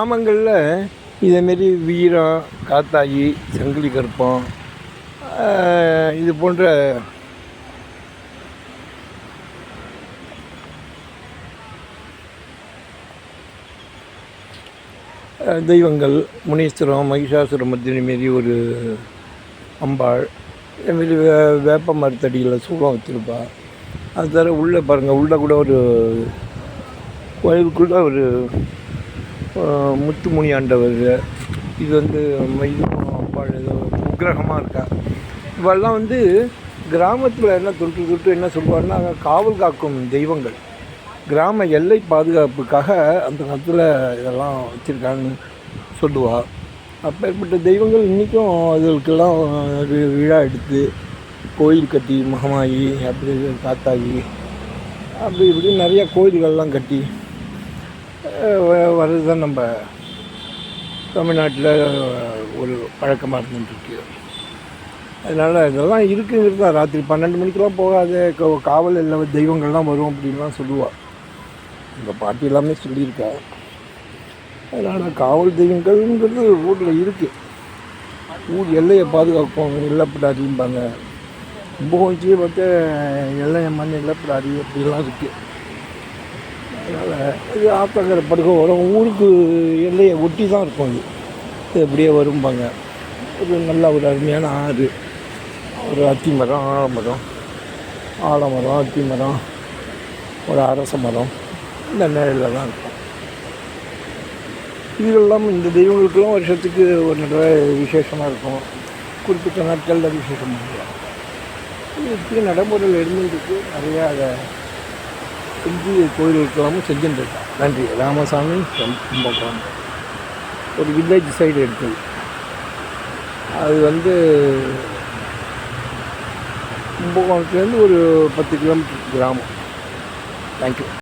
கிராமங்களில் இதேமாரி வீரம், காத்தாயி, சங்கிலி கருப்பம், இது போன்ற தெய்வங்கள், முனீஸ்வரம், மகிஷாசுரமர்த்தினி மாரி ஒரு அம்பாள், இதுமாரி வேப்ப மரத்தடியில் சூடம் வச்சுருப்பா. அது தவிர உள்ளே பாருங்கள், உள்ளே கூட ஒரு கோயிலுக்குள்ளே ஒரு முத்துமுனி ஆண்டவர், இது அம்பாள் ஏதோ உக்கிரகமாக இருக்கா. இவெல்லாம் கிராமத்தில் என்ன தொட்டு என்ன சொல்லுவாருன்னா, காவல் காக்கும் தெய்வங்கள். கிராம எல்லை பாதுகாப்புக்காக அந்த காலத்தில் இதெல்லாம் வச்சுருக்காங்கன்னு சொல்லுவாள். அப்பேற்பட்ட தெய்வங்கள் இன்றைக்கும் அதுக்கெல்லாம் விழா எடுத்து கோயில் கட்டி, மகமாயி, அப்படி காத்தாயி, அப்படி இப்படி நிறையா கோயில்கள்லாம் கட்டி வர்றது தான் நம்ம தமிழ்நாட்டில் ஒரு பழக்கமாக இருந்துட்டுருக்கு. அதனால் இதெல்லாம் இருக்குங்கிறது தான். ராத்திரி 12 மணிக்கெலாம் போகாத, காவல் இல்லை தெய்வங்கள்லாம் வரும் அப்படின்லாம் சொல்லுவாள். எங்கள் பாட்டி எல்லாமே சொல்லியிருக்கா. அதனால் காவல் தெய்வங்கள்ங்கிறது ஊரில் இருக்குது. ஊர் எல்லையை பாதுகாக்கும், இல்லப்படாதிம்பாங்க. கும்பகோணத்திலே பார்த்தா எல்லையம்மன், இல்லப்படாதி அப்படிலாம் இருக்குது. அதனால் இது ஆத்தங்கரை படுகை வரும், ஊருக்கு எல்லையை ஒட்டி தான் இருக்கும். இது எப்படியே வரும்பாங்க. ஒரு நல்ல ஒரு அருமையான ஆறு, ஒரு அத்தி மரம், ஆலமரம், அத்தி மரம், ஒரு அரச மரம், இந்த நிலையில் தான் இருக்கும். இதெல்லாம் இந்த தெய்வங்களுக்கெல்லாம் வருஷத்துக்கு ஒரு தடவை விசேஷமாக இருக்கும். குறிப்பிட்ட நாட்களில் விசேஷமாக இருக்கும். இப்படி நடைமுறையில் இருந்துருக்கு. நிறையா அதை செஞ்சு கோயிலுக்கெல்லாமும் செஞ்சுட்டுருக்கேன். நன்றி. ராமசாமி கும்பகோணம், ஒரு வில்லேஜ் சைடு எடுத்தது. அது கும்பகோணத்துலேருந்து ஒரு 10 கிலோமீட்டர் கிராமம். தேங்க்யூ.